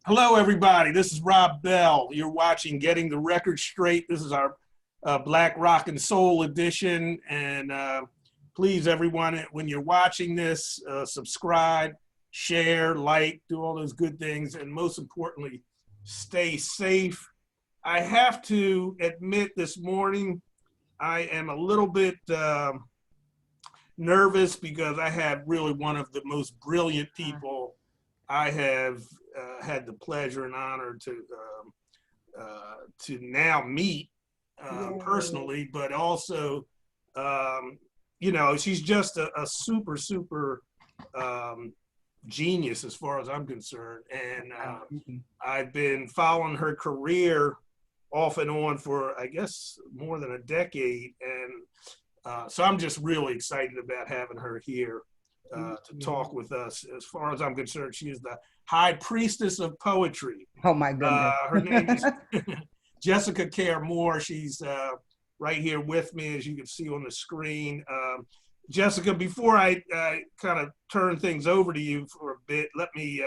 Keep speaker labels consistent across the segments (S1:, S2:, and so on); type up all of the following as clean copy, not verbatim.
S1: Hello, everybody. This is Rob Bell. You're watching Getting the Record Straight. This is our Black Rock and Soul edition. And please, everyone, when you're watching this, subscribe, share, like, do all those good things. And most importantly, stay safe. I have to admit this morning, I am a little bit nervous because I have really one of the most brilliant people I have had the pleasure and honor to now meet personally, but also, you know, she's just a super genius as far as I'm concerned. And I've been following her career off and on for, I guess, more than a decade. And so I'm just really excited about having her here to talk with us. As far as I'm concerned, she is the high priestess of poetry.
S2: Oh my goodness.
S1: Her name is Jessica Care Moore. She's right here with me, as you can see on the screen. Jessica, before I kind of turn things over to you for a bit, let me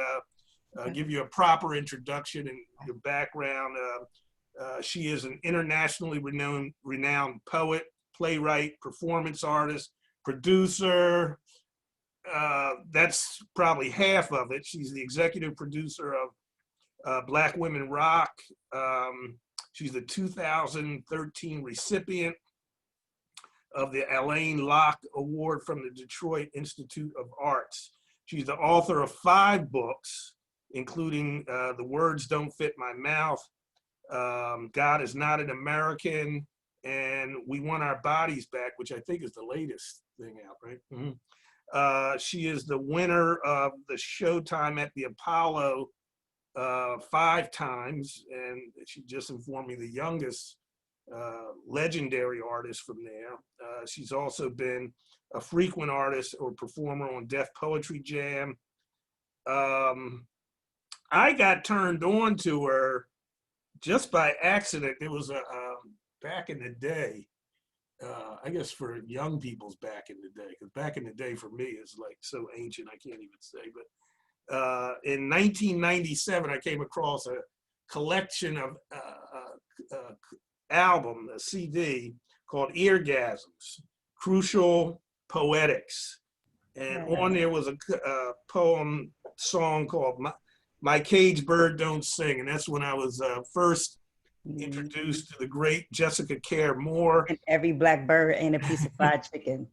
S1: give you a proper introduction and your background. She is an internationally renowned poet, playwright, performance artist, producer. That's probably half of it. She's the executive producer of Black Women Rock. She's the 2013 recipient of the Alain Locke Award from the Detroit Institute of Arts. She's the author of 5 books, including The Words Don't Fit My Mouth, God Is Not an American, and We Want Our Bodies Back, which I think is the latest thing out, right? Mm-hmm. She is the winner of the Showtime at the Apollo 5 times, and she just informed me the youngest legendary artist from there. She's also been a frequent artist or performer on Def Poetry Jam. I got turned on to her just by accident. It was back in the day. I guess for young people's back in the day, because back in the day for me is like so ancient I can't even say. But in 1997, I came across a collection of album, a CD called Eargasms, Crucial Poetics, and on there was a poem song called My Cage Bird Don't Sing, and that's when I was first introduced to the great Jessica Care Moore.
S2: And every black bird ain't a piece of fried chicken.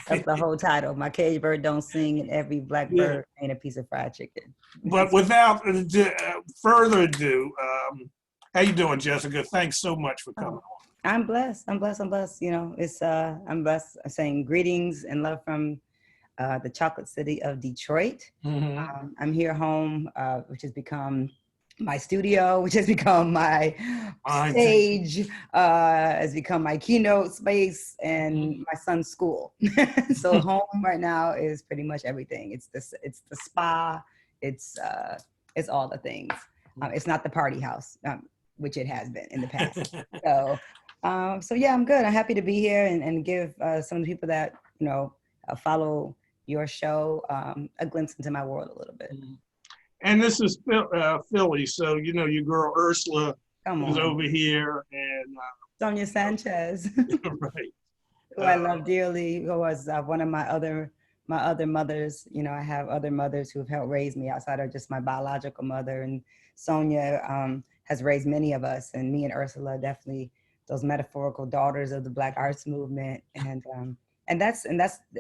S2: That's the whole title. My cage bird don't sing, and every black bird ain't a piece of fried chicken.
S1: But without further ado, how you doing, Jessica? Thanks so much for coming on.
S2: I'm blessed. You know, it's I'm blessed. I'm saying greetings and love from the chocolate city of Detroit. Mm-hmm. I'm here home, which has become my studio, which has become my stage, has become my keynote space, and my son's school. So home right now is pretty much everything. It's the spa. It's all the things. It's not the party house, which it has been in the past. So yeah, I'm good. I'm happy to be here and give some of the people that follow your show a glimpse into my world a little bit.
S1: And this is Philly, so you know your girl Ursula is over here, and
S2: Sonia Sanchez,
S1: right?
S2: Who I love dearly, who was one of my other mothers. You know, I have other mothers who have helped raise me outside of just my biological mother, and Sonia has raised many of us, and me and Ursula definitely those metaphorical daughters of the Black arts movement, and that's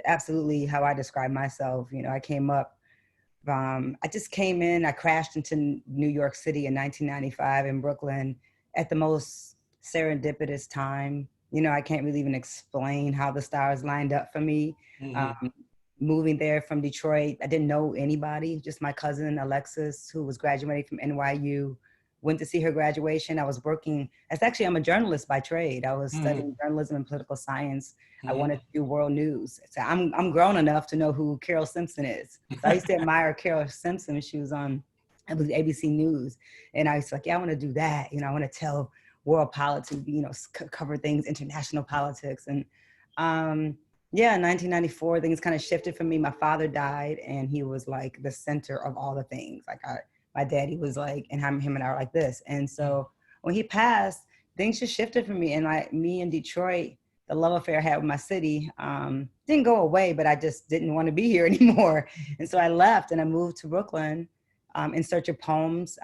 S2: absolutely how I describe myself. You know, I came up. I just came in, I crashed into New York City in 1995 in Brooklyn at the most serendipitous time. You know, I can't really even explain how the stars lined up for me. Mm-hmm. Moving there from Detroit, I didn't know anybody, just my cousin Alexis, who was graduating from NYU. Went to see her graduation. I was working, I'm a journalist by trade. I was studying journalism and political science. I wanted to do world news. So I'm grown enough to know who Carol Simpson is. So I used to admire Carol Simpson when she was on, I believe, ABC News. And I was like, yeah, I want to do that. You know, I want to tell world politics, you know, cover things, international politics. And yeah, in 1994, things kind of shifted for me. My father died, and he was like the center of all the things. Like my daddy was like, and him and I were like this. And so when he passed, things just shifted for me. And me in Detroit, the love affair I had with my city didn't go away, but I just didn't want to be here anymore. And so I left and I moved to Brooklyn in search of poems,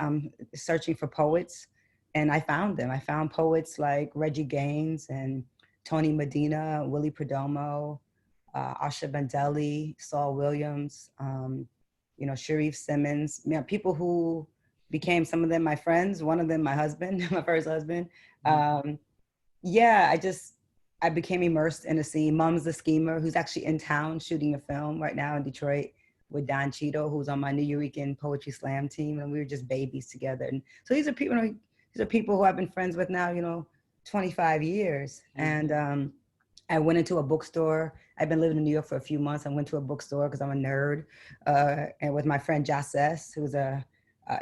S2: searching for poets. And I found them. I found poets like Reggie Gaines and Tony Medina, Willie Perdomo, Asha Bandeli, Saul Williams, Sharif Simmons, people who became, some of them my friends, one of them my husband, my first husband. I became immersed in a scene. Mums the Schemer, who's actually in town shooting a film right now in Detroit with Don Cheadle, who's on my New Eurekan Poetry Slam team, and we were just babies together. And so these are people who I've been friends with now, 25 years. And I went into a bookstore. I've been living in New York for a few months. I went to a bookstore because I'm a nerd, and with my friend Joss, who's a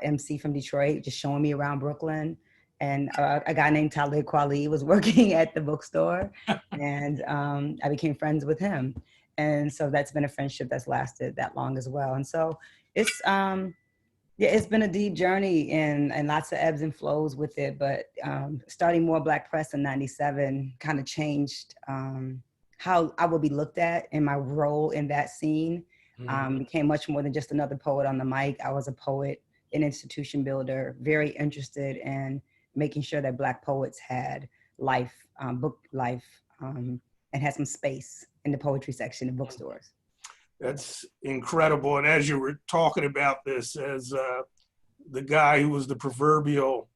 S2: MC from Detroit, just showing me around Brooklyn. And a guy named Talib Kweli was working at the bookstore, and I became friends with him. And so that's been a friendship that's lasted that long as well. And so it's been a deep journey and lots of ebbs and flows with it. But starting More Black Press in '97 kind of changed how I would be looked at in my role in that scene. Became much more than just another poet on the mic. I was a poet, an institution builder, very interested in making sure that Black poets had life, book life, and had some space in the poetry section of bookstores.
S1: That's incredible. And as you were talking about this, as the guy who was the proverbial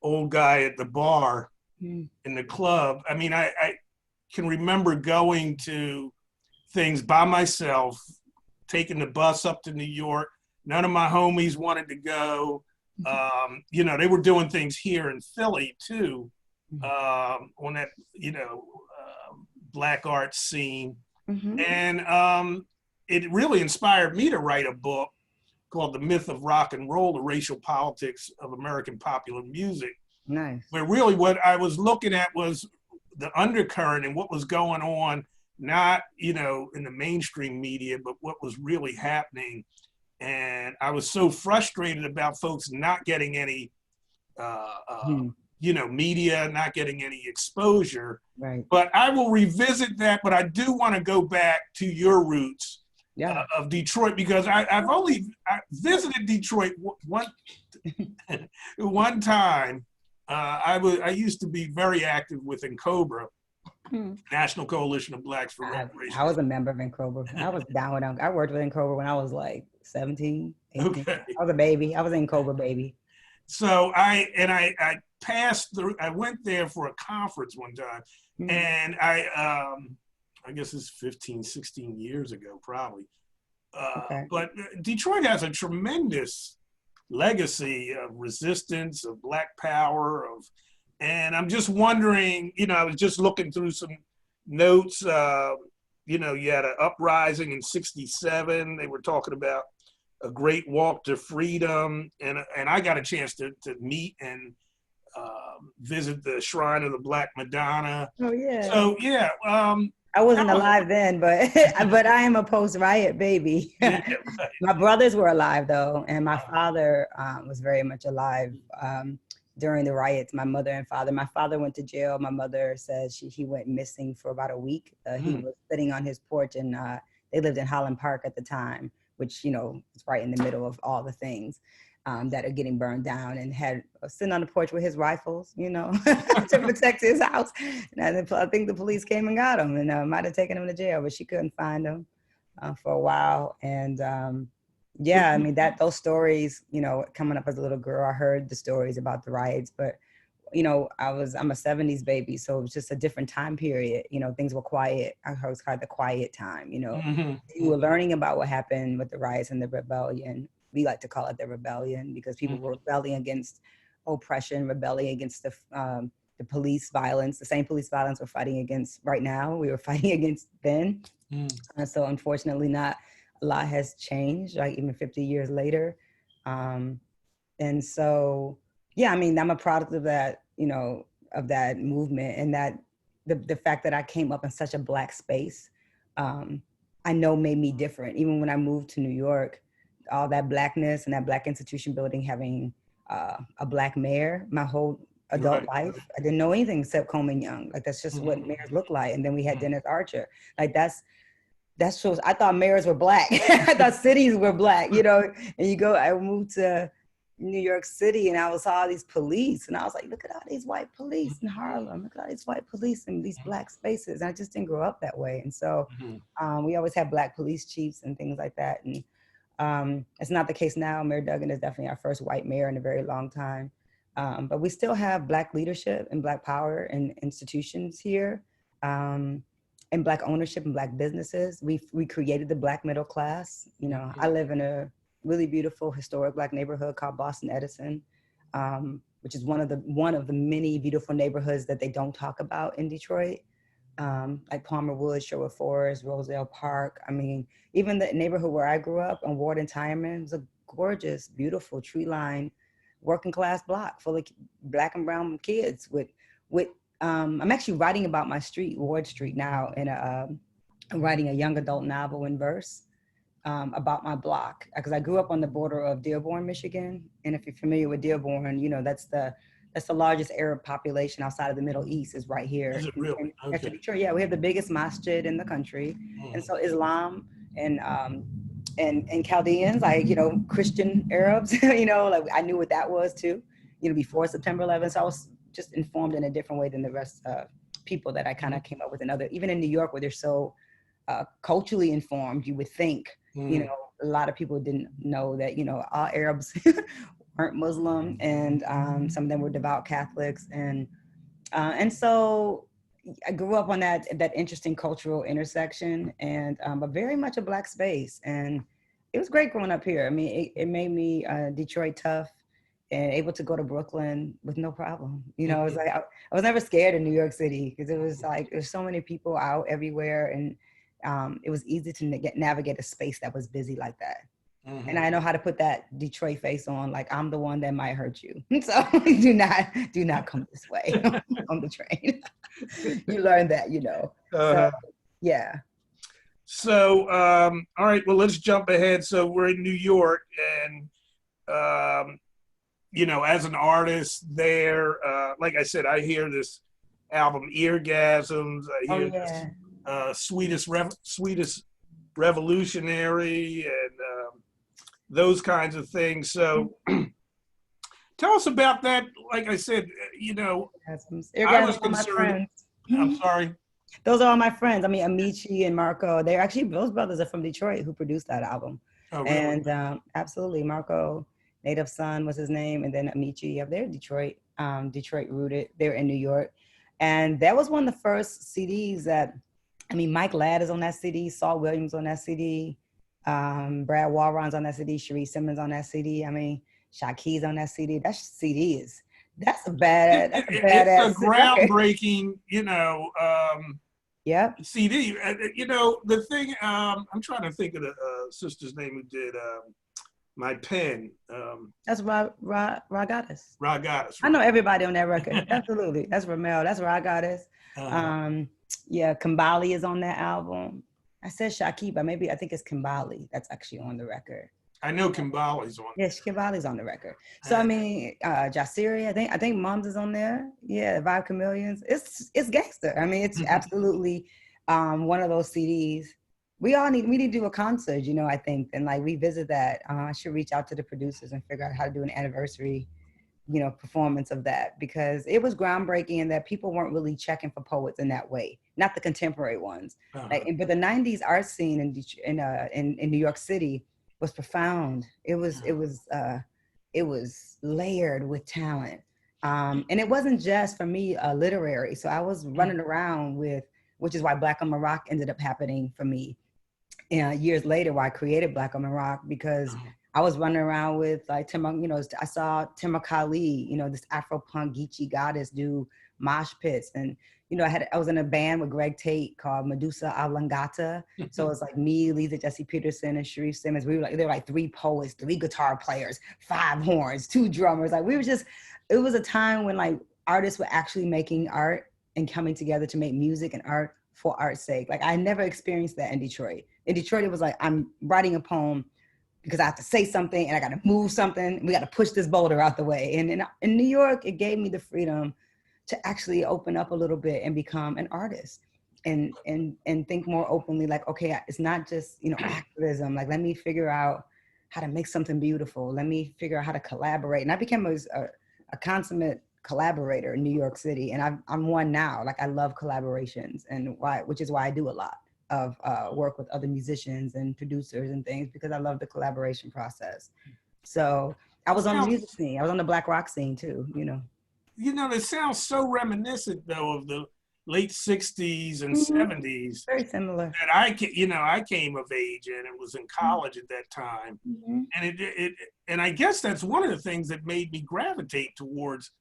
S1: old guy at the bar in the club, I mean, I can remember going to things by myself, taking the bus up to New York. None of my homies wanted to go. They were doing things here in Philly too, on that, Black art scene. And it really inspired me to write a book called The Myth of Rock and Roll, The Racial Politics of American Popular Music.
S2: Nice.
S1: Where really what I was looking at was the undercurrent and what was going on, not, in the mainstream media, but what was really happening. And I was so frustrated about folks not getting any, media, not getting any exposure.
S2: Right.
S1: But I will revisit that. But I do want to go back to your roots of Detroit, because I visited Detroit one time. I used to be very active with NCOBRA, National Coalition of Blacks for Reparations.
S2: I was a member of NCOBRA. I was down with them. I worked with NCOBRA when I was like 17, 18. Okay. I was a baby. I was an NCOBRA baby.
S1: So I passed through. I went there for a conference one time, and I guess it's 15, 16 years ago, probably. But Detroit has a tremendous legacy of resistance, of Black power, and I'm just wondering, I was just looking through some notes, you had an uprising in '67. They were talking about a great walk to freedom, and I got a chance to meet and visit the Shrine of the Black Madonna.
S2: Oh yeah.
S1: So yeah.
S2: I wasn't alive then, but I am a post-riot baby. Yeah, right. My brothers were alive though, and my father was very much alive during the riots. My mother and father. My father went to jail. My mother says he went missing for about a week. He was sitting on his porch, and they lived in Holland Park at the time, which is right in the middle of all the things that are getting burned down, and had sitting on the porch with his rifles, to protect his house. And I think the police came and got him, and might have taken him to jail, but she couldn't find him for a while. And those stories, coming up as a little girl, I heard the stories about the riots, but I'm a 70s baby, so it was just a different time period. Things were quiet. I heard it's called the quiet time. You were learning about what happened with the riots and the rebellion. We like to call it the rebellion because people were rebelling against oppression, rebelling against the police violence, the same police violence we're fighting against right now. We were fighting against then. So unfortunately, not a lot has changed, like even 50 years later. And so, I'm a product of that, of that movement, and that the fact that I came up in such a Black space, I know made me different. Even when I moved to New York, all that blackness and that black institution building, having a black mayor, my whole adult life, I didn't know anything except Coleman Young. Like, that's just what mayors look like. And then we had Dennis Archer. Like, that shows, I thought mayors were black. I thought cities were black, you know. And I moved to New York City and I saw all these police and I was like, look at all these white police in Harlem. Look at all these white police in these black spaces. And I just didn't grow up that way. And so we always had black police chiefs and things like that. And it's not the case now. Mayor Duggan is definitely our first white mayor in a very long time. But we still have black leadership and black power in institutions here. And black ownership and black businesses. We created the black middle class. You know, I live in a really beautiful historic black neighborhood called Boston Edison, which is one of the many beautiful neighborhoods that they don't talk about in Detroit, like Palmer Woods, Sherwood Forest, Rosedale Park. I mean, even the neighborhood where I grew up on Ward and Tireman was a gorgeous, beautiful tree-lined working class block full of black and brown kids with I'm actually writing about my street, Ward Street now, and I'm writing a young adult novel in verse about my block, because I grew up on the border of Dearborn, Michigan. And if you're familiar with Dearborn, you know, that's the largest Arab population outside of the Middle East is right here.
S1: Is it really? Okay.
S2: Detroit. Yeah, we have the biggest masjid in the country. And so Islam and Chaldeans, like, you know, Christian Arabs, you know, like I knew what that was too, you know, before September 11th. So I was just informed in a different way than the rest of people that I kind of came up with even in New York, where they're so culturally informed, you would think, you know, a lot of people didn't know that, you know, all Arabs weren't Muslim, and some of them were devout Catholics. And so I grew up on that interesting cultural intersection, and but very much a black space. And it was great growing up here. I mean, it made me Detroit tough and able to go to Brooklyn with no problem. You know, it was like, I was never scared in New York City, because it was like, there's so many people out everywhere. And it was easy to navigate a space that was busy like that. And I know how to put that Detroit face on, like, I'm the one that might hurt you. So do not come this way on the train. You learn that, you know. So, yeah.
S1: So, all right, well, let's jump ahead. So we're in New York, and, you know, as an artist there, like I said, I hear this album, Eargasms. I hear this Sweetest Revolutionary, and those kinds of things. So tell us about that. Like I said, you know, I was concerned. I'm sorry.
S2: Those are all my friends. I mean, Amici and Marco, they're actually, those brothers are from Detroit who produced that album.
S1: Oh, really?
S2: And absolutely, Marco, Native Son was his name, and then Amici, they're Detroit rooted. They're in New York. And that was one of the first CDs that, I mean, Mike Ladd is on that CD, Saul Williams on that CD, Brad Walron's on that CD, Sheree Simmons on that CD. I mean, Shaqui's on that CD. That's a badass.
S1: It's a groundbreaking, you know, CD. You know, the thing, I'm trying to think of the sister's name who did My Pen.
S2: That's Ragadas.
S1: Ragadas.
S2: I know everybody on that record. Absolutely. That's Ramel. That's Ragadas. Yeah, Kimbali is on that album. I said Shaki, but maybe I think it's Kimbali that's actually on the record.
S1: I know Kimbali's on.
S2: Yes, Kimbali's on the record. So I mean, Jasiri, I think Moms is on there. Yeah, Vibe Chameleons. It's gangster. I mean, it's absolutely one of those CDs. We need to do a concert, you know, I think, and like revisit that. I should reach out to the producers and figure out how to do an anniversary, you know, performance of that, because it was groundbreaking in that people weren't really checking for poets in that way, not the contemporary ones. But the 90s art scene in New York City was profound. It was layered with talent. And it wasn't just for me literary. So I was running around with, which is why Black on Rock ended up happening for me years later, why I created Black on Rock, because I was running around with like Timur, you know, I saw Timur Kali, you know, this Afro-punk Geechee goddess do mosh pits. And, you know, I was in a band with Greg Tate called Medusa Oblongata. So it was like me, Lisa Jesse Peterson, and Sharif Simmons. We were like, there were like 3 poets, 3 guitar players, 5 horns, 2 drummers. Like it was a time when like artists were actually making art and coming together to make music and art for art's sake. Like I never experienced that in Detroit. In Detroit, it was like, I'm writing a poem because I have to say something and I got to move something. We got to push this boulder out the way. And in New York, it gave me the freedom to actually open up a little bit and become an artist and think more openly, like, okay, it's not just, you know, activism. Like, let me figure out how to make something beautiful. Let me figure out how to collaborate. And I became a consummate collaborator in New York City. And I'm one now. Like, I love collaborations, which is why I do a lot of work with other musicians and producers and things, because I love the collaboration process. So I was on the music scene. I was on the Black rock scene too, you know.
S1: You know, it sounds so reminiscent though of the late 60s and 70s.
S2: Very similar.
S1: That I came of age and it was in college at that time. And and I guess that's one of the things that made me gravitate towards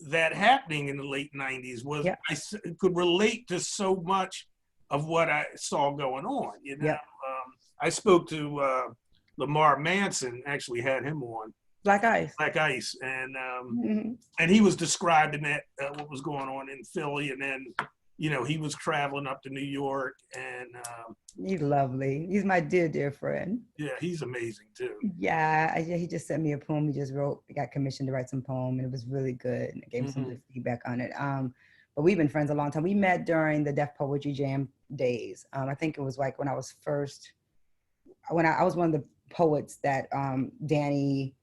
S1: that happening in the late 90s was I could relate to so much of what I saw going on. You know, I spoke to Lamar Manson, actually had him on.
S2: Black Ice,
S1: and he was describing that what was going on in Philly, and then you know he was traveling up to New York, and
S2: he's lovely. He's my dear friend.
S1: Yeah, he's amazing too.
S2: Yeah, he just sent me a poem he just wrote. He got commissioned to write some poem, and it was really good. And I gave him some good feedback on it. But we've been friends a long time. We met during the Def Poetry Jam days. I think it was like when I was I was one of the poets that Danny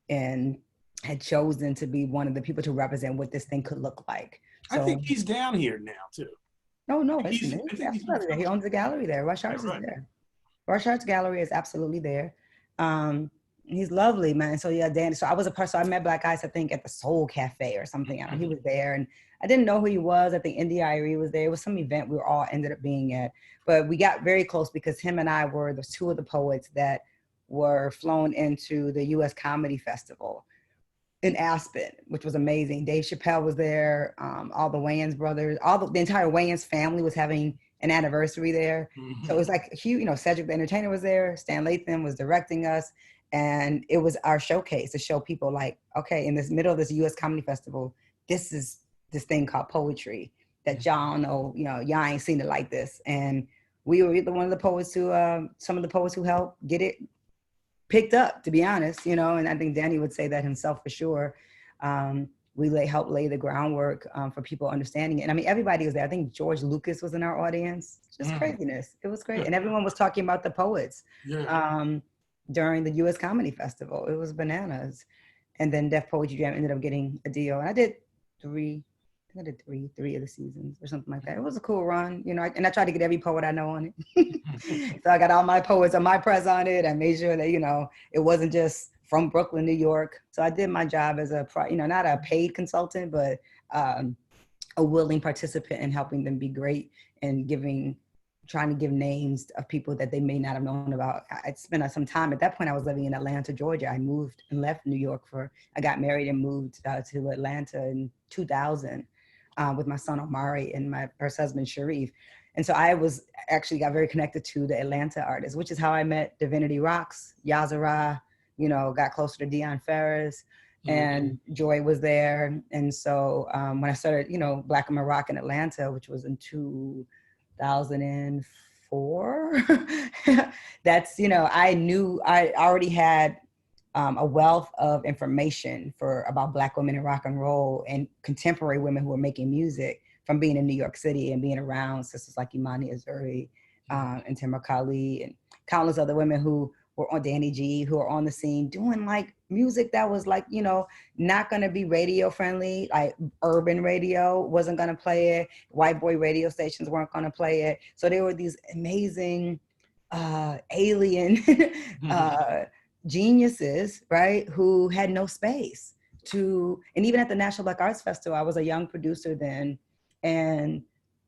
S2: and had chosen to be one of the people to represent what this thing could look like. So,
S1: I think he's down here now too.
S2: No, he's absolutely. He owns a gallery there. Rush Arts is there. Rush Arts Gallery is absolutely there. He's lovely, man. So yeah, Danny. So I met Black Ice, I think, at the Soul Cafe or something. He was there, and I didn't know who he was. I think India Irie was there. It was some event we all ended up being at. But we got very close because him and I were the two of the poets that were flown into the U.S. Comedy Festival in Aspen, which was amazing. Dave Chappelle was there. All the Wayans brothers, the entire Wayans family was having an anniversary there. So it was like huge. You know, Cedric the Entertainer was there. Stan Lathan was directing us, and it was our showcase to show people like, okay, in this middle of this U.S. Comedy Festival, this is this thing called poetry that y'all know. You know, y'all ain't seen it like this, and we were one of the poets who, some of the poets who helped get it picked up, to be honest, you know, and I think Danny would say that himself for sure. We helped lay the groundwork for people understanding it. And I mean, everybody was there. I think George Lucas was in our audience. Just craziness. It was great. And everyone was talking about the poets during the U.S. Comedy Festival. It was bananas. And then Def Poetry Jam ended up getting a deal. And I did three of the seasons or something like that. It was a cool run, you know, and I tried to get every poet I know on it. So I got all my poets on my press on it. I made sure that, you know, it wasn't just from Brooklyn, New York. So I did my job as not a paid consultant, but a willing participant in helping them be great and trying to give names of people that they may not have known about. I spent some time, at that point I was living in Atlanta, Georgia. I moved and left New York I got married and moved to Atlanta in 2000. With my son Omari and my first husband Sharif. And so I got very connected to the Atlanta artists, which is how I met Divinity Rocks, Yazara, you know, got closer to Deion Ferris, and Joy was there. And so when I started, you know, Black and Rock in Atlanta, which was in 2004, that's, you know, I knew I already had a wealth of information about Black women in rock and roll and contemporary women who were making music from being in New York City and being around sisters like Imani Azuri and Timur Kali and countless other women who were on Danny G, who are on the scene doing like music that was like, you know, not going to be radio friendly, like urban radio wasn't going to play it. White boy radio stations weren't going to play it. So there were these amazing alien geniuses, right, who had no space and even at the National Black Arts Festival, I was a young producer then, and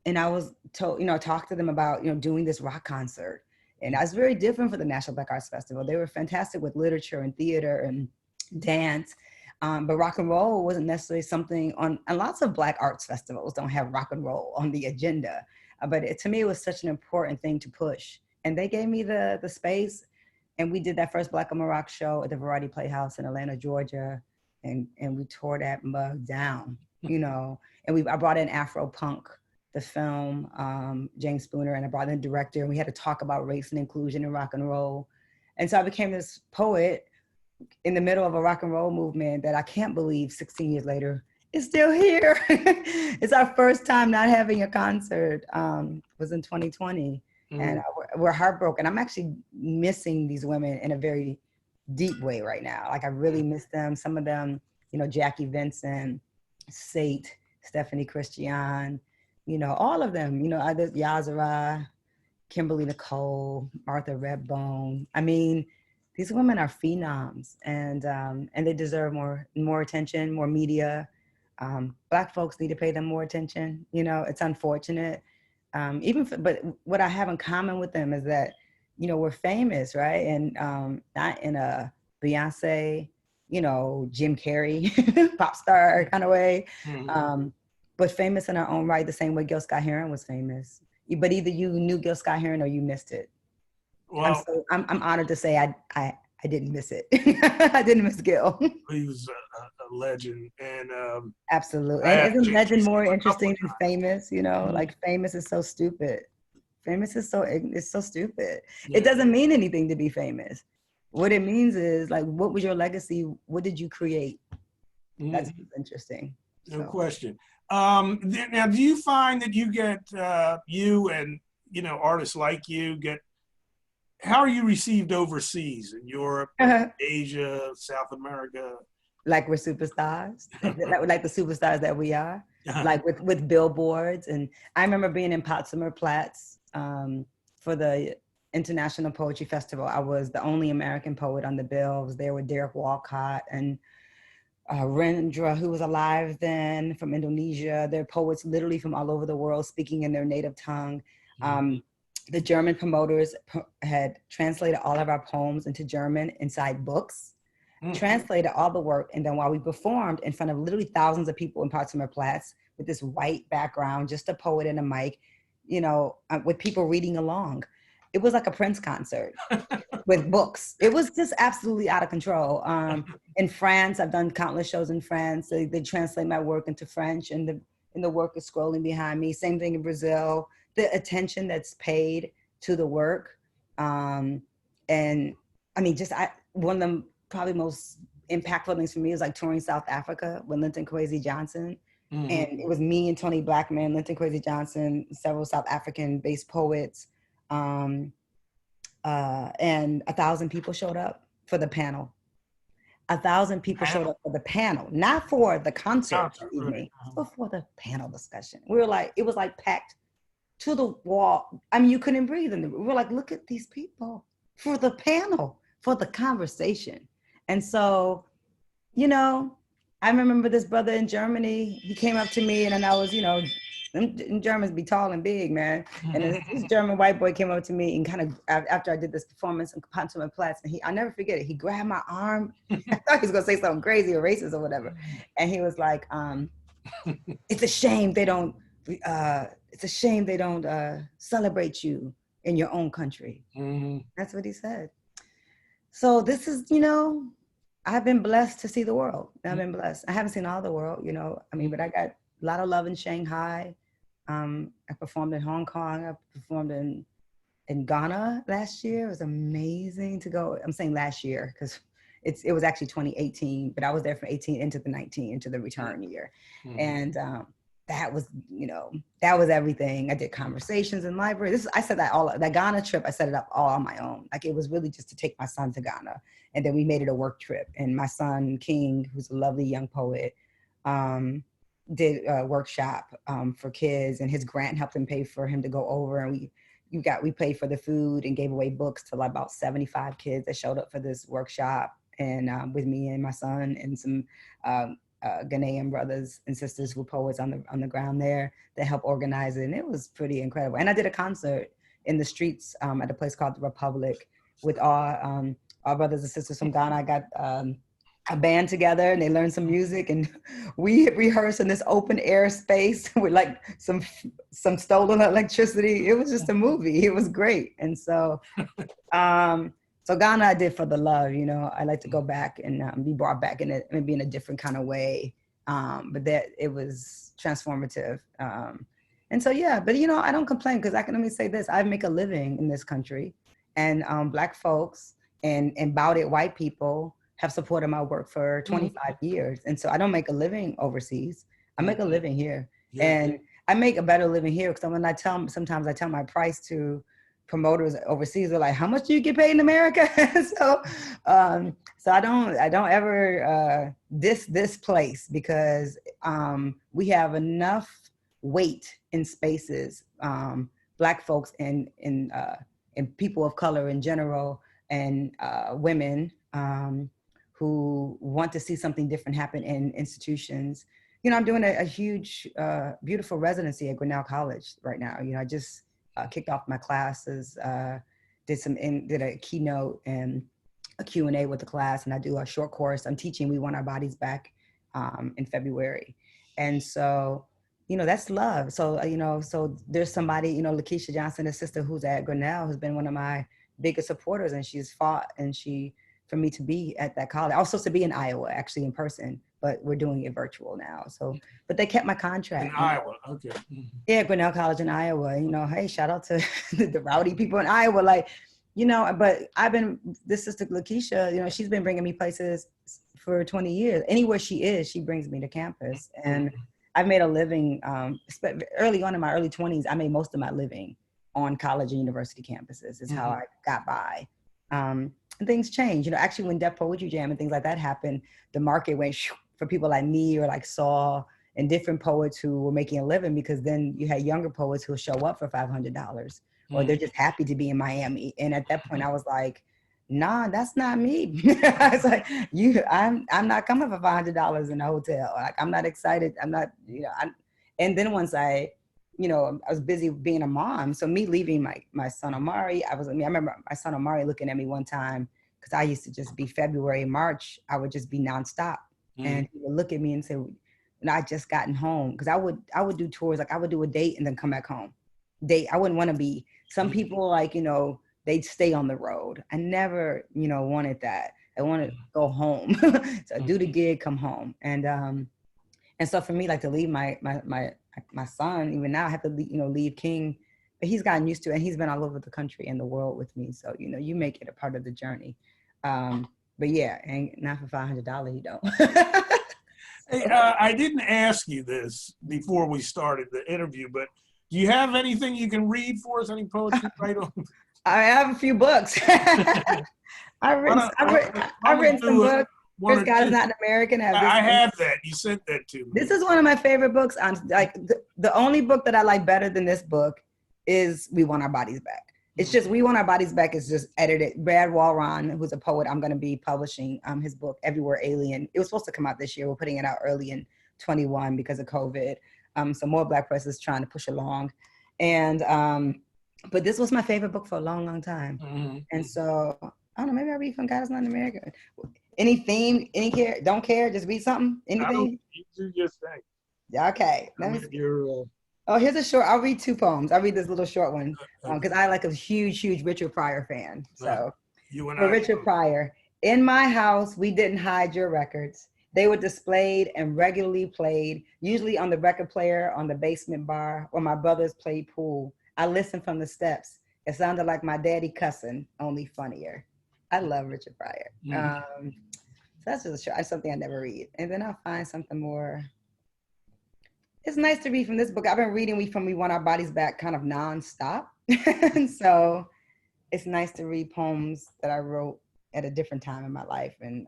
S2: I was told, you know, talk to them about, you know, doing this rock concert. And I was very different for the National Black Arts Festival. They were fantastic with literature and theater and dance, but rock and roll wasn't necessarily something and lots of Black arts festivals don't have rock and roll on the agenda. But to me, it was such an important thing to push. And they gave me the space. And we did that first Black and Rock show at the Variety Playhouse in Atlanta, Georgia. And we tore that mug down, you know. And I brought in Afro Punk, the film, James Spooner, and I brought in the director. And we had to talk about race and inclusion in rock and roll. And so I became this poet in the middle of a rock and roll movement that I can't believe 16 years later is still here. It's our first time not having a concert, was in 2020. And we're heartbroken. I'm actually missing these women in a very deep way right now. Like I really miss them. Some of them, you know, Jackie Vincent, Sate, Stephanie Christian, you know, all of them, you know, either Yazara, Kimberly Nicole, Martha Redbone. I mean, these women are phenoms, and they deserve more attention, more media. Black folks need to pay them more attention. You know, it's unfortunate. But what I have in common with them is that, you know, we're famous, right? And not in a Beyonce, you know, Jim Carrey pop star kind of way, but famous in our own right, the same way Gil Scott-Heron was famous. But either you knew Gil Scott-Heron or you missed it.
S1: Well,
S2: I'm honored to say I didn't miss it. I didn't miss Gil.
S1: He was a legend, and
S2: Absolutely. And isn't legend more interesting than famous? You know, like famous is so stupid. Famous is so stupid.
S1: Yeah.
S2: It doesn't mean anything to be famous. What it means is like, what was your legacy? What did you create? That's interesting.
S1: No question. Now, do you find that you get you and, you know, artists like you get, how are you received overseas in Europe, Asia, South America?
S2: Like we're superstars, like the superstars that we are, like with billboards. And I remember being in Potsdamer Platz for the International Poetry Festival. I was the only American poet on the bill. I was there with Derek Walcott and Rendra, who was alive then, from Indonesia. They're poets literally from all over the world speaking in their native tongue. The German promoters had translated all of our poems into German inside books, translated all the work. And then while we performed in front of literally thousands of people in Potsdamer Platz with this white background, just a poet and a mic, you know, with people reading along. It was like a Prince concert with books. It was just absolutely out of control. In France, I've done countless shows in France. They translate my work into French, and the work is scrolling behind me. Same thing in Brazil. The attention that's paid to the work. And I mean, one of the probably most impactful things for me is like touring South Africa with Linton Kwesi Johnson. And it was me and Tony Blackman, Linton Kwesi Johnson, several South African-based poets. And 1,000 people showed up for the panel. 1,000 people showed up for the panel, not for the concert evening, but for the panel discussion. We were like, it was like packed to the wall. I mean, you couldn't breathe in the room. We were like, look at these people for the panel, for the conversation. And so, you know, I remember this brother in Germany, he came up to me, and then I was, you know, them Germans be tall and big, man. And this German white boy came up to me and kind of, after I did this performance in Potsdamer Platz, and I'll never forget it. He grabbed my arm. I thought he was gonna say something crazy or racist or whatever. And he was like, it's a shame they don't celebrate you in your own country. That's what he said. So this is, you know, I've been blessed to see the world. I've been blessed. I haven't seen all the world, you know, I mean, but I got a lot of love in Shanghai. I performed in Hong Kong. I performed in Ghana last year. It was amazing to go. I'm saying last year because it was actually 2018, but I was there from 18 into the 19, into the return year. And that was, you know, that was everything. I did conversations in libraries. I said that Ghana trip, I set it up all on my own. Like it was really just to take my son to Ghana. And then we made it a work trip. And my son, King, who's a lovely young poet, did a workshop for kids, and his grant helped him pay for him to go over. And we paid for the food and gave away books to like about 75 kids that showed up for this workshop. And with me and my son and some Ghanaian brothers and sisters who were poets on the ground there that helped organize it. And it was pretty incredible. And I did a concert in the streets at a place called The Republic with all our brothers and sisters from Ghana. I got a band together and they learned some music, and we rehearsed in this open air space with like some stolen electricity. It was just a movie. It was great. And so, so Ghana I did for the love, you know. I like to go back and be brought back in it, maybe in a different kind of way. But that it was transformative. And so, yeah, but you know, I don't complain because let me say this, I make a living in this country, and Black folks and embodied white people have supported my work for 25 years. And so I don't make a living overseas. I make a living here.
S1: Yeah.
S2: And I make a better living here because when sometimes I tell my price to promoters overseas, they're like, how much do you get paid in America? So I don't ever diss this place because we have enough weight in spaces, Black folks and people of color in general, and women who want to see something different happen in institutions. You know, I'm doing a huge, beautiful residency at Grinnell College right now. You know, I just kicked off my classes, did a keynote and a Q&A with the class, and I do a short course. I'm teaching We Want Our Bodies Back in February. And so, you know, that's love. So, you know, so there's somebody, you know, Lakeisha Johnson, his sister who's at Grinnell, who's been one of my biggest supporters, and she's fought for me to be at that college. I was supposed to be in Iowa, actually in person, but we're doing it virtual now. So, but they kept my contract.
S1: In Iowa, okay.
S2: Yeah, Grinnell College in Iowa. You know, hey, shout out to the rowdy people in Iowa. Like, you know, but this sister Lakeisha, you know, she's been bringing me places for 20 years. Anywhere she is, she brings me to campus. And I've made a living, early on in my early 20s, I made most of my living on college and university campuses is how I got by. And things change. You know, actually when Def Poetry Jam and things like that happened, the market went for people like me or like Saul and different poets who were making a living, because then you had younger poets who show up for $500 or they're just happy to be in Miami. And at that point I was like, nah, that's not me. I was like, I'm not coming for $500 in a hotel. Like, I'm not excited. I'm not, you know, and then once I was busy being a mom. So me leaving my son Omari, I remember my son Omari looking at me one time, because I used to just be February, March, I would just be nonstop. And he would look at me and say, and I just gotten home. Because I would do tours, like I would do a date and then come back home. I wouldn't want to be, some people like, you know, they'd stay on the road. I never, you know, wanted that. I wanted to go home. So do the gig, come home. And so for me, like to leave my son, even now I have to, you know, leave King, but he's gotten used to it and he's been all over the country and the world with me. So, you know, you make it a part of the journey. But yeah, and not for $500, you don't.
S1: Hey, I didn't ask you this before we started the interview, but do you have anything you can read for us? Any poetry right on?
S2: I have a few books. I've written some books. First God is Not an American.
S1: I have that. You sent that to me.
S2: This is one of my favorite books. Like the only book that I like better than this book is We Want Our Bodies Back. It's just We Want Our Bodies Back is just edited. Brad Walron, who's a poet, I'm going to be publishing his book Everywhere Alien. It was supposed to come out this year. We're putting it out early in 21 because of COVID. So more Black press is trying to push along. And but this was my favorite book for a long, long time. And so I don't know, maybe I read from God is Not an American. Any theme, any care, don't care, just read something, anything?
S1: You do your thing.
S2: Okay. Oh, here's a short, I'll read 2 poems. I'll read this little short one because I like a huge, huge Richard Pryor fan. So for Richard Pryor, in my house, we didn't hide your records. They were displayed and regularly played, usually on the record player, on the basement bar, where my brothers played pool. I listened from the steps. It sounded like my daddy cussing, only funnier. I love Richard Pryor. So that's just something I never read. And then I'll find something more. It's nice to read from this book. I've been reading We Want Our Bodies Back kind of nonstop. And so it's nice to read poems that I wrote at a different time in my life. And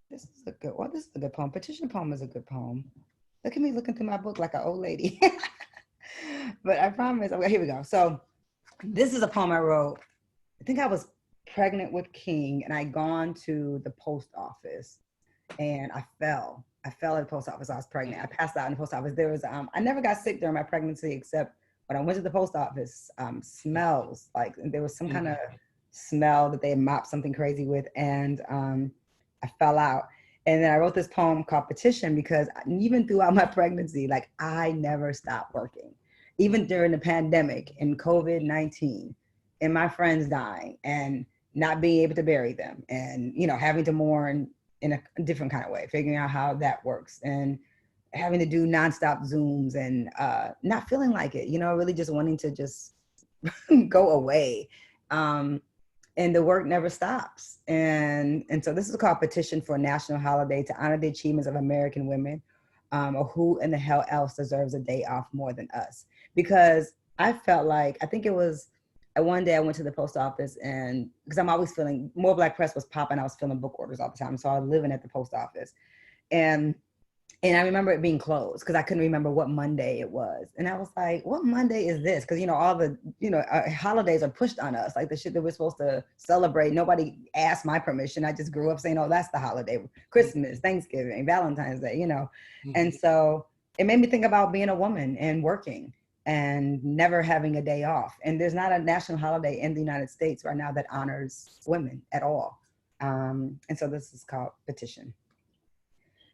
S2: this is a good one. This is a good poem. Petition poem is a good poem. Look at me looking through my book like an old lady. But I promise. Okay, here we go. So this is a poem I wrote. I think I was pregnant with King and I'd gone to the post office and I fell at the post office. I was pregnant. I passed out in the post office. There was, I never got sick during my pregnancy except when I went to the post office, smells, like there was some kind of smell that they had mopped something crazy with. And I fell out. And then I wrote this poem called Petition because even throughout my pregnancy, like I never stopped working. Even during the pandemic and COVID-19 and my friends dying and not being able to bury them and, you know, having to mourn in a different kind of way, figuring out how that works and having to do nonstop Zooms and not feeling like it, you know, really just wanting to just go away. And and the work never stops. And so this is called Petition for a National Holiday to honor the achievements of American women, or who in the hell else deserves a day off more than us? Because I felt like, I think it was one day I went to the post office, and because I'm always feeling, More Black Press was popping, I was filling book orders all the time. So I was living at the post office. And I remember it being closed because I couldn't remember what Monday it was. And I was like, what Monday is this? Because, all the, holidays are pushed on us, like the shit that we're supposed to celebrate. Nobody asked my permission. I just grew up saying, oh, that's the holiday. Christmas, Thanksgiving, Valentine's Day,
S1: Mm-hmm.
S2: And so it made me think about being a woman and working and never having a day off. And there's not a national holiday in the United States right now that honors women at all. And so this is called Petition.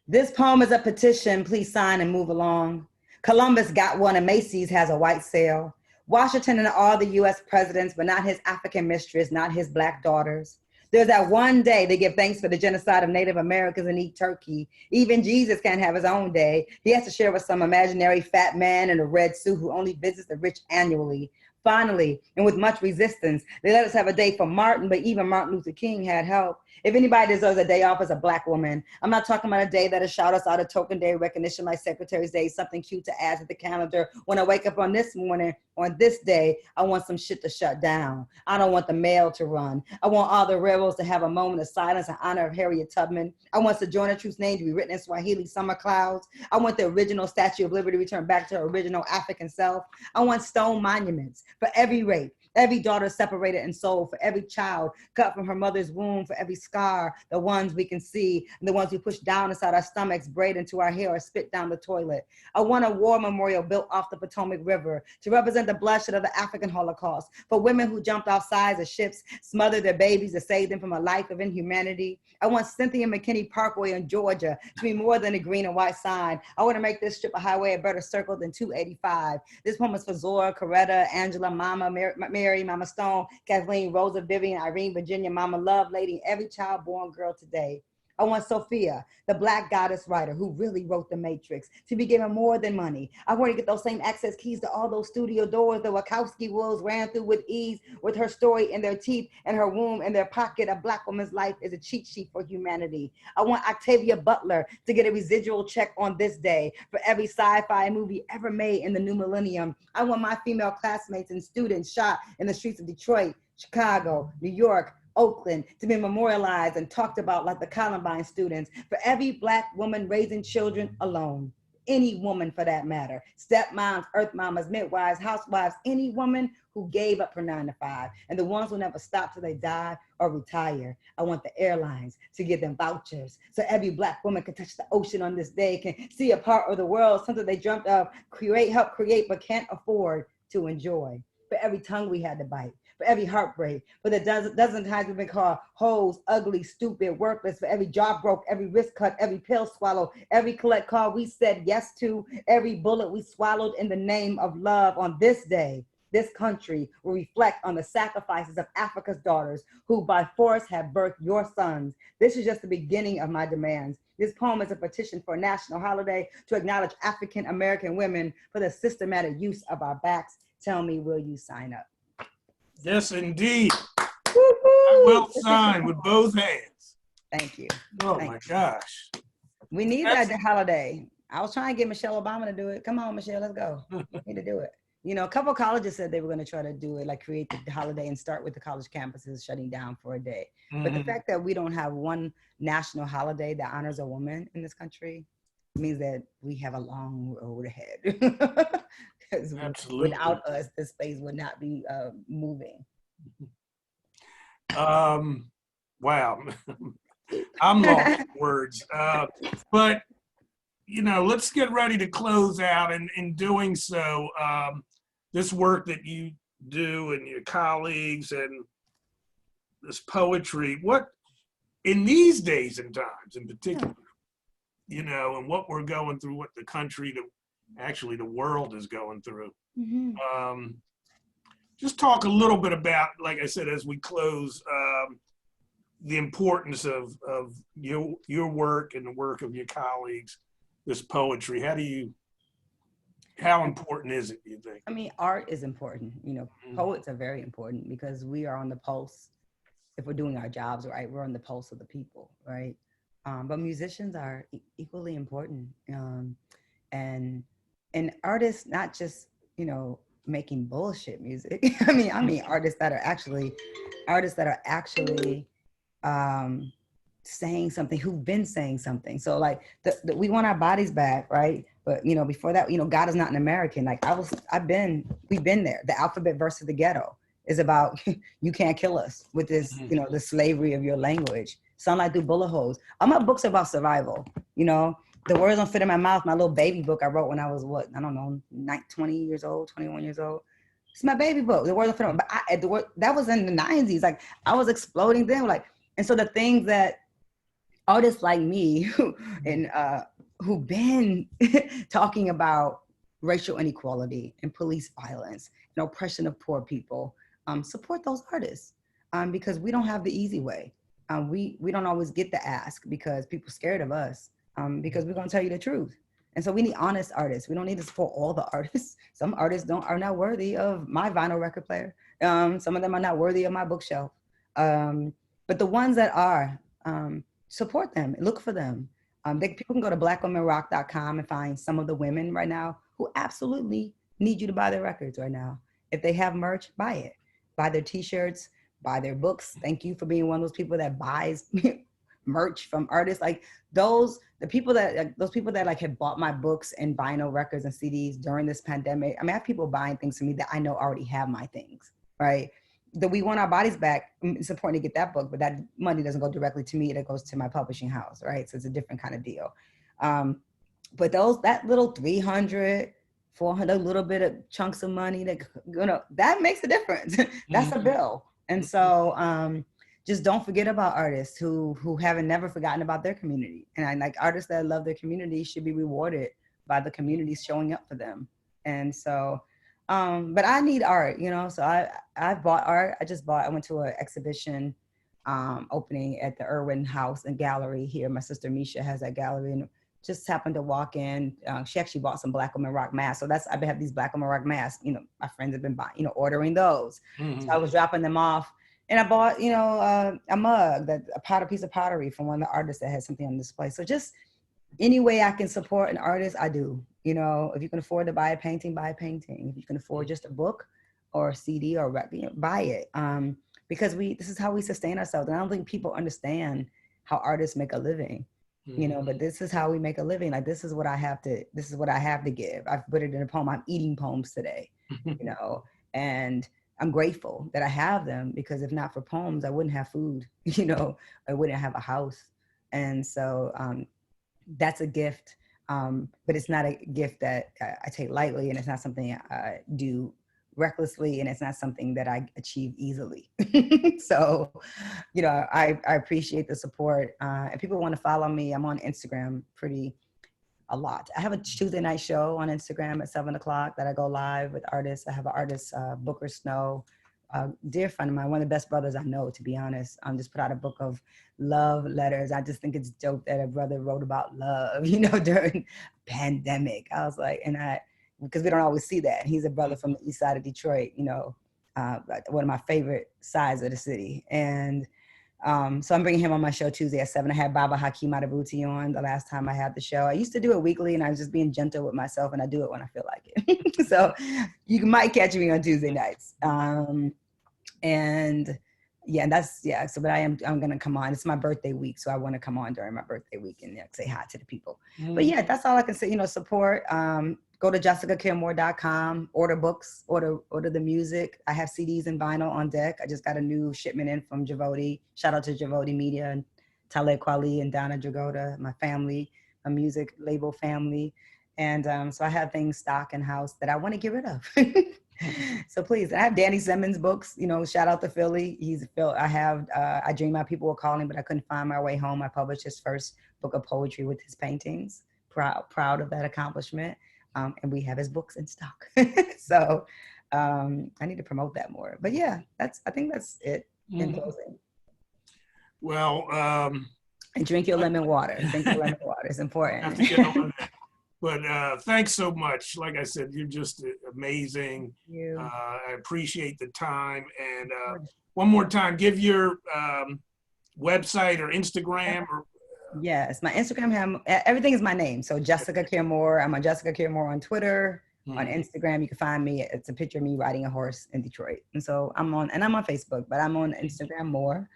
S2: This poem is a petition. Please sign and move along. Columbus got one and Macy's has a white sale. Washington and all the US presidents, but not his African mistress, not his Black daughters. There's that one day they give thanks for the genocide of Native Americans and eat turkey. Even Jesus can't have his own day. He has to share with some imaginary fat man in a red suit who only visits the rich annually. Finally, and with much resistance, they let us have a day for Martin, but even Martin Luther King had help. If anybody deserves a day off, as a Black woman. I'm not talking about a day that'll shout us out a token day recognition like Secretary's Day, something cute to add to the calendar. When I wake up on this morning, on this day, I want some shit to shut down. I don't want the mail to run. I want all the rebels to have a moment of silence in honor of Harriet Tubman. I want Sojourner Truth's name to be written in Swahili summer clouds. I want the original Statue of Liberty returned back to her original African self. I want stone monuments for every rape, every daughter separated and sold, for every child cut from her mother's womb, for every scar, the ones we can see, and the ones we push down inside our stomachs, braid into our hair, or spit down the toilet. I want a war memorial built off the Potomac River to represent the bloodshed of the African Holocaust, for women who jumped off sides of ships, smothered their babies to save them from a life of inhumanity. I want Cynthia McKinney Parkway in Georgia to be more than a green and white sign. I want to make this strip of highway a better circle than 285. This poem is for Zora, Coretta, Angela, Mama, Mary, Mama Stone, Kathleen, Rosa, Vivian, Irene, Virginia, Mama Love, Lady, every child born girl today. I want Sophia, the Black goddess writer who really wrote The Matrix, to be given more than money. I want to get those same access keys to all those studio doors the Wachowski wolves ran through with ease, with her story in their teeth and her womb in their pocket. A Black woman's life is a cheat sheet for humanity. I want Octavia Butler to get a residual check on this day for every sci-fi movie ever made in the new millennium. I want my female classmates and students shot in the streets of Detroit, Chicago, New York, Oakland to be memorialized and talked about like the Columbine students, for every Black woman raising children alone. Any woman for that matter, stepmoms, earth mamas, midwives, housewives, any woman who gave up her 9 to 5, and the ones who never stop till they die or retire. I want the airlines to give them vouchers so every Black woman can touch the ocean on this day, can see a part of the world, something they dreamt of, help create, but can't afford to enjoy. For every tongue we had to bite, for every heartbreak, for the dozen times we've been called hoes, ugly, stupid, worthless, for every jaw broke, every wrist cut, every pill swallowed, every collect call we said yes to, every bullet we swallowed in the name of love. On this day, this country will reflect on the sacrifices of Africa's daughters who by force have birthed your sons. This is just the beginning of my demands. This poem is a petition for a national holiday to acknowledge African American women for the systematic use of our backs. Tell me, will you sign up?
S1: Yes, indeed.
S2: Woo-hoo!
S1: I will sign with both hands.
S2: Thank you.
S1: Oh
S2: Thank
S1: my
S2: you.
S1: gosh.
S2: We need that holiday. I was trying to get Michelle Obama to do it. Come on, Michelle, let's go. We need to do it. A couple of colleges said they were going to try to do it, like create the holiday and start with the college campuses shutting down for a day. Mm-hmm. But the fact that we don't have one national holiday that honors a woman in this country means that we have a long road ahead. Absolutely. Without us, the space would not be moving.
S1: Wow. I'm lost for words. But, let's get ready to close out. And in doing so, this work that you do and your colleagues and this poetry, what, in these days and times in particular, and what we're going through, what the country, actually the world is going through. Mm-hmm. Just talk a little bit about, like I said, as we close, the importance of your work and the work of your colleagues, this poetry. How important is it, do you think?
S2: I mean, art is important. Poets are very important because we are on the pulse if we're doing our jobs right, we're on the pulse of the people, right? But musicians are equally important, and artists, not just, you know, making bullshit music. I mean artists that are actually saying something, who've been saying something. So like we want our bodies back, right? But you know, before that, you know, God is not an American. Like we've been there. The alphabet versus the ghetto is about you can't kill us with this, you know, the slavery of your language. Sunlight through bullet holes. All my books are about survival. You know, the words don't fit in my mouth. My little baby book I wrote when I was what, I don't know, 20 years old, 21 years old. It's my baby book. The words don't fit in my mouth. But that was in the 90s. Like I was exploding then. Like, and so the things that artists like me who've been talking about racial inequality and police violence and oppression of poor people, support those artists, because we don't have the easy way. We don't always get the ask because people are scared of us, because we're gonna tell you the truth. And so we need honest artists. We don't need to support all the artists. Some artists are not worthy of my vinyl record player. Some of them are not worthy of my bookshelf. But the ones that are, support them, look for them. People can go to blackwomenrock.com and find some of the women right now who absolutely need you to buy their records right now. If they have merch, buy it. Buy their t-shirts, buy their books. Thank you for being one of those people that buys merch from artists. Like those people that like have bought my books and vinyl records and CDs during this pandemic. I mean, I have people buying things for me that I know already have my things, right? That we want our bodies back. It's important to get that book, but that money doesn't go directly to me. It goes to my publishing house, right? So it's a different kind of deal. But that little 300, 400, little bit of chunks of money that, you know, that makes a difference. That's a bill. And so just don't forget about artists who haven't never forgotten about their community. And I like artists that love their community should be rewarded by the community showing up for them. And so, but I need art, you know, so I've bought art. I went to an exhibition opening at the Irwin House and Gallery here. My sister Misha has that gallery, and just happened to walk in. She actually bought some Black Women Rock masks. So I've been have these Black Women Rock masks, you know, my friends have been buying, you know, ordering those. So I was dropping them off. And I bought, you know, a mug, a piece of pottery from one of the artists that had something on display. So just any way I can support an artist, I do. You know, if you can afford to buy a painting, buy a painting. If you can afford just a book or a CD or a record, you know, buy it. Because this is how we sustain ourselves. And I don't think people understand how artists make a living. You know, but this is how we make a living. Like this is what I have to give. I've put it in a poem. I'm eating poems today, you know, and I'm grateful that I have them, because if not for poems, I wouldn't have food, you know, I wouldn't have a house. And so that's a gift, but it's not a gift that I take lightly, and it's not something I do recklessly, and it's not something that I achieve easily. So, you know, I appreciate the support. And people want to follow me. I'm on Instagram a lot. I have a Tuesday night show on Instagram at 7:00 that I go live with artists. I have an artist, Booker Snow, dear friend of mine, one of the best brothers I know, to be honest. Just put out a book of love letters. I just think it's dope that a brother wrote about love, you know, during pandemic. I was like, because we don't always see that. He's a brother from the east side of Detroit, you know, one of my favorite sides of the city. And so I'm bringing him on my show Tuesday at 7. I had Baba Hakeem Adabuti on the last time I had the show. I used to do it weekly, and I was just being gentle with myself, and I do it when I feel like it. So you might catch me on Tuesday nights. And but I'm going to come on. It's my birthday week, so I want to come on during my birthday week and say hi to the people. But yeah, that's all I can say, you know, support. Go to jessicacaremore.com, order books, order the music. I have CDs and vinyl on deck. I just got a new shipment in from Javoti. Shout out to Javoti Media and Talib Kweli and Donna Dragoda, my family, my music label family. And so I have things stock in house that I want to get rid of. So please, I have Danny Simmons books, you know, shout out to Philly. I Dream My People Were Calling, but I couldn't find my way home. I published his first book of poetry with his paintings. Proud of that accomplishment. And we have his books in stock. So I need to promote that more. But yeah, I think that's it in closing.
S1: Well,
S2: and drink your lemon water. Drink your lemon water. It's important.
S1: But thanks so much. Like I said, you're just amazing.
S2: Thank you.
S1: I appreciate the time. And one more time, give your website or Instagram or.
S2: Yes, my Instagram, everything is my name. So Jessica Care-Moore. I'm on Jessica Care-Moore on Twitter. On Instagram, you can find me. It's a picture of me riding a horse in Detroit. And so I'm on Facebook, but I'm on Instagram more.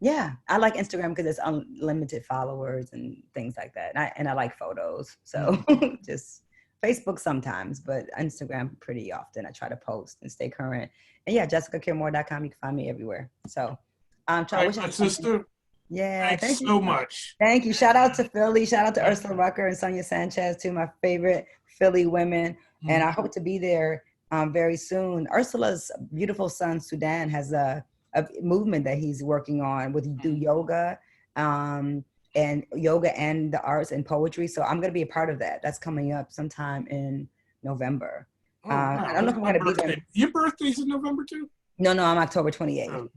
S2: Yeah, I like Instagram because it's unlimited followers and things like that. And I like photos. So just Facebook sometimes, but Instagram pretty often. I try to post and stay current. And yeah, JessicaCareMore.com. You can find me everywhere. So I wish I had
S1: sister.
S2: Yeah,
S1: thanks so much.
S2: Thank you. Shout out to Philly. Shout out to Ursula Rucker and Sonia Sanchez, two of my favorite Philly women. And I hope to be there very soon. Ursula's beautiful son, Sudan, has a movement that he's working on with do yoga and the arts and poetry. So I'm going to be a part of that. That's coming up sometime in November.
S1: Oh, wow.
S2: I don't know if I'm going to be there.
S1: Your birthday's in November too?
S2: No, I'm October 28th.
S1: Oh.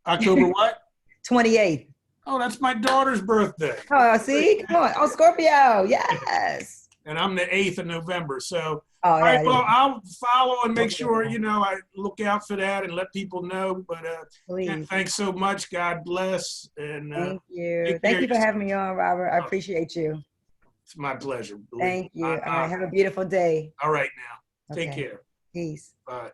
S1: October what?
S2: 28th.
S1: Oh, that's my daughter's birthday.
S2: Oh, see? Come on. Oh, Scorpio. Yes.
S1: And I'm the 8th of November. So,
S2: all right,
S1: well, I'll follow and make sure, I look out for that and let people know. But thanks so much. God bless. And
S2: thank you. Thank you for having me on, Robert. I appreciate you.
S1: It's my pleasure.
S2: Thank you. All right. Have a beautiful day.
S1: All right now. Take care.
S2: Peace.
S1: Bye.